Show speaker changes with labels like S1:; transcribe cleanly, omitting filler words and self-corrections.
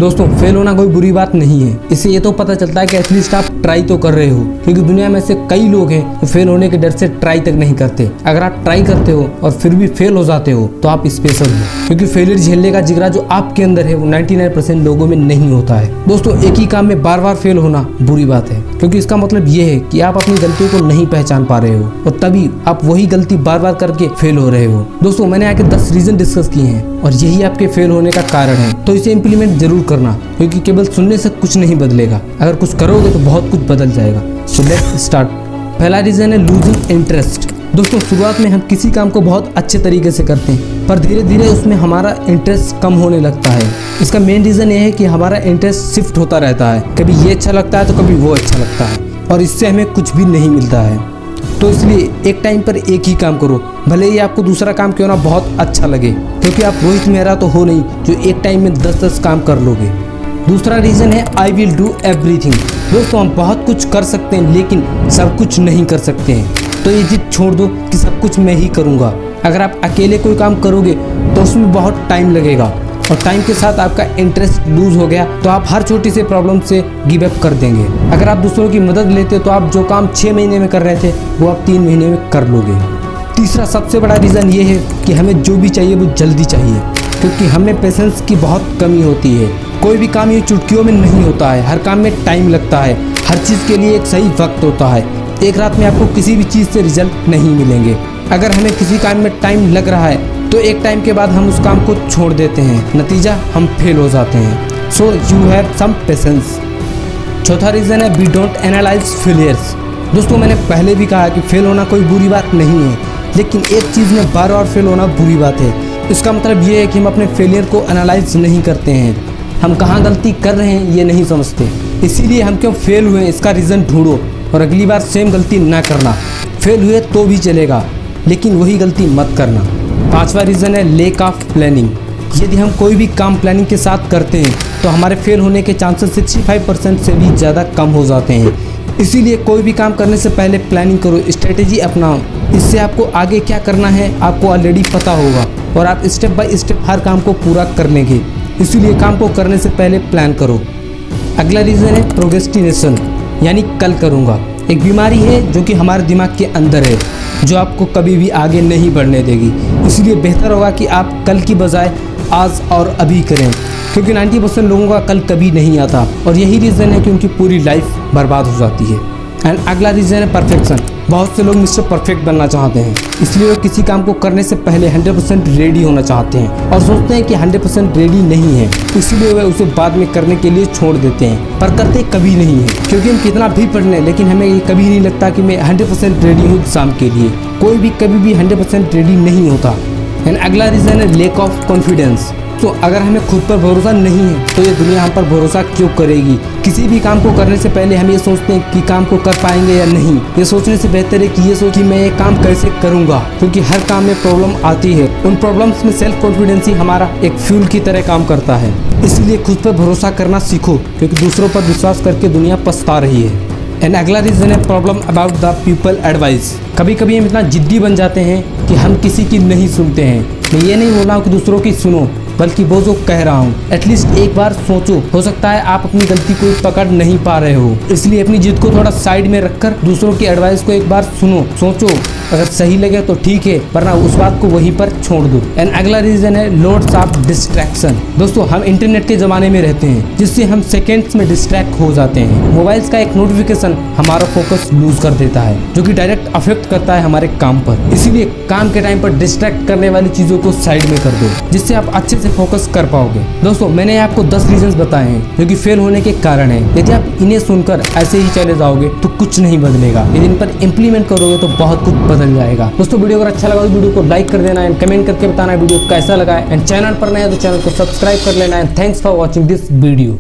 S1: दोस्तों फेल होना कोई बुरी बात नहीं है, इससे ये तो पता चलता है कि एटलीस्ट आप ट्राई तो कर रहे हो। क्योंकि दुनिया में ऐसे कई लोग हैं जो फेल होने के डर से ट्राई तक नहीं करते। अगर आप ट्राई करते हो और फिर भी फेल हो जाते हो तो आप स्पेशल हो, क्योंकि फेलियर झेलने का जिगरा जो आपके अंदर है वो 99% लोगों में नहीं होता है। दोस्तों एक ही काम में बार बार फेल होना बुरी बात है, क्योंकि इसका मतलब ये है कि आप अपनी गलतियों को नहीं पहचान पा रहे हो और तभी आप वही गलती बार बार करके फेल हो रहे हो। दोस्तों मैंने आके 10 रीजन डिस्कस किए हैं और यही आपके फेल होने का कारण है, तो इसे इम्प्लीमेंट जरूर करना, क्योंकि केवल सुनने से कुछ नहीं बदलेगा। अगर कुछ करोगे तो बहुत कुछ बदल जाएगा। So let's start. पहला रीजन है लूजिंग इंटरेस्ट। दोस्तों शुरुआत में हम किसी काम को बहुत अच्छे तरीके से करते हैं, पर धीरे धीरे उसमें हमारा इंटरेस्ट कम होने लगता है। इसका मेन रीजन ये है कि हमारा इंटरेस्ट शिफ्ट होता रहता है, कभी ये अच्छा लगता है तो कभी वो अच्छा लगता है, और इससे हमें कुछ भी नहीं मिलता है। तो इसलिए एक टाइम पर एक ही काम करो, भले ही आपको दूसरा काम क्यों ना बहुत अच्छा लगे, क्योंकि आप रोहित मेहरा तो हो नहीं जो एक टाइम में 10-10 काम कर लोगे। दूसरा रीज़न है आई विल डू एवरीथिंग। दोस्तों हम बहुत कुछ कर सकते हैं लेकिन सब कुछ नहीं कर सकते हैं, तो ये जिद छोड़ दो कि सब कुछ मैं ही करूँगा। अगर आप अकेले कोई काम करोगे तो उसमें बहुत टाइम लगेगा, और टाइम के साथ आपका इंटरेस्ट लूज हो गया तो आप हर छोटी सी प्रॉब्लम से गिव अप कर देंगे। अगर आप दूसरों की मदद लेते तो आप जो काम 6 महीने में कर रहे थे वो आप 3 महीने में कर लोगे। तीसरा सबसे बड़ा रीज़न ये है कि हमें जो भी चाहिए वो जल्दी चाहिए, क्योंकि हमें पेशेंस की बहुत कमी होती है। कोई भी काम ये चुटकियों में नहीं होता है, हर काम में टाइम लगता है, हर चीज़ के लिए एक सही वक्त होता है। एक रात में आपको किसी भी चीज़ से रिजल्ट नहीं मिलेंगे। अगर हमें किसी काम में टाइम लग रहा है तो एक टाइम के बाद हम उस काम को छोड़ देते हैं, नतीजा हम फेल हो जाते हैं। So you have some patience. चौथा रीज़न है वी डोंट एनालाइज फेलियर्स। दोस्तों मैंने पहले भी कहा कि फेल होना कोई बुरी बात नहीं है, लेकिन एक चीज़ में बार बार फेल होना बुरी बात है। इसका मतलब ये है कि हम अपने फेलियर को एनालाइज नहीं करते हैं, हम कहाँ गलती कर रहे हैं ये नहीं समझते। इसीलिए हम क्यों फेल हुए इसका रीज़न ढूंढो और अगली बार सेम गलती ना करना। फेल हुए तो भी चलेगा, लेकिन वही गलती मत करना। पांचवा रीज़न है लैक ऑफ प्लानिंग। यदि हम कोई भी काम प्लानिंग के साथ करते हैं तो हमारे फेल होने के चांसेस 65% से भी ज़्यादा कम हो जाते हैं। इसीलिए कोई भी काम करने से पहले प्लानिंग करो, स्ट्रेटेजी अपनाओ। इससे आपको आगे क्या करना है आपको ऑलरेडी पता होगा और आप स्टेप बाय स्टेप हर काम को पूरा कर लेंगे। इसीलिए काम को करने से पहले प्लान करो। अगला रीज़न है प्रोक्रेस्टिनेशन, यानी कल करूँगा। एक बीमारी है जो कि हमारे दिमाग के अंदर है, जो आपको कभी भी आगे नहीं बढ़ने देगी। इसलिए बेहतर होगा कि आप कल की बजाय आज और अभी करें, क्योंकि 90% लोगों का कल कभी नहीं आता, और यही रीज़न है कि उनकी पूरी लाइफ बर्बाद हो जाती है। एंड अगला रीज़न है परफेक्शन। बहुत से लोग मिस्टर परफेक्ट बनना चाहते हैं, इसलिए वो किसी काम को करने से पहले 100% रेडी होना चाहते हैं और सोचते हैं कि 100% रेडी नहीं है, इसलिए वे उसे बाद में करने के लिए छोड़ देते हैं, पर करते कभी नहीं है। क्योंकि हम कितना भी पढ़ लें लेकिन हमें ये कभी नहीं लगता कि मैं 100% रेडी हूँ एग्जाम के लिए। कोई भी कभी भी 100% रेडी नहीं होता। एंड अगला रीज़न है लैक ऑफ कॉन्फिडेंस। तो अगर हमें खुद पर भरोसा नहीं है तो ये दुनिया हम पर भरोसा क्यों करेगी। किसी भी काम को करने से पहले हम ये सोचते हैं कि काम को कर पाएंगे या नहीं। ये सोचने से बेहतर है कि ये सोच कि मैं ये काम कैसे करूँगा, क्योंकि हर काम में प्रॉब्लम आती है। उन प्रॉब्लम्स में सेल्फ कॉन्फिडेंस ही हमारा एक फ्यूल की तरह काम करता है। इसलिए खुद पर भरोसा करना सीखो, क्योंकि दूसरों पर विश्वास करके दुनिया पछता रही है। एंड अगला रीज़न है problem about the people advice. कभी कभी हम इतना जिद्दी बन जाते हैं कि हम किसी की नहीं सुनते हैं। मैं ये नहीं बोल रहा हूँ कि दूसरों की सुनो, बल्कि वो जो कह रहा हूँ एटलीस्ट एक बार सोचो। हो सकता है आप अपनी गलती को पकड़ नहीं पा रहे हो, इसलिए अपनी जिद को थोड़ा साइड में रखकर दूसरों की एडवाइस को एक बार सुनो, सोचो, अगर सही लगे तो ठीक है, वरना उस बात को वहीं पर छोड़ दो। एंड अगला रीज़न है लोड्स ऑफ डिस्ट्रैक्शन। दोस्तों हम इंटरनेट के ज़माने में रहते हैं, जिससे हम सेकेंड्स में डिस्ट्रैक्ट हो जाते हैं। मोबाइल्स का एक नोटिफिकेशन हमारा फोकस लूज कर देता है, जो कि डायरेक्ट अफेक्ट करता है हमारे काम पर। इसीलिए काम के टाइम पर डिस्ट्रैक्ट करने वाली चीज़ों को साइड में कर दो, जिससे आप अच्छे से फोकस कर पाओगे। दोस्तों मैंने आपको 10 रीजंस बताए हैं जो कि फेल होने के कारण हैं। यदि आप इन्हें सुनकर ऐसे ही चले जाओगे तो कुछ नहीं बदलेगा, यदि इन पर इम्प्लीमेंट करोगे तो बहुत कुछ बदल जाएगा। दोस्तों वीडियो अगर अच्छा लगा तो वीडियो को लाइक कर देना एंड कमेंट करके बताना वीडियो कैसा लगा है। एंड चैनल पर नया तो चैनल को सब्सक्राइब कर लेना। And thanks for watching this video.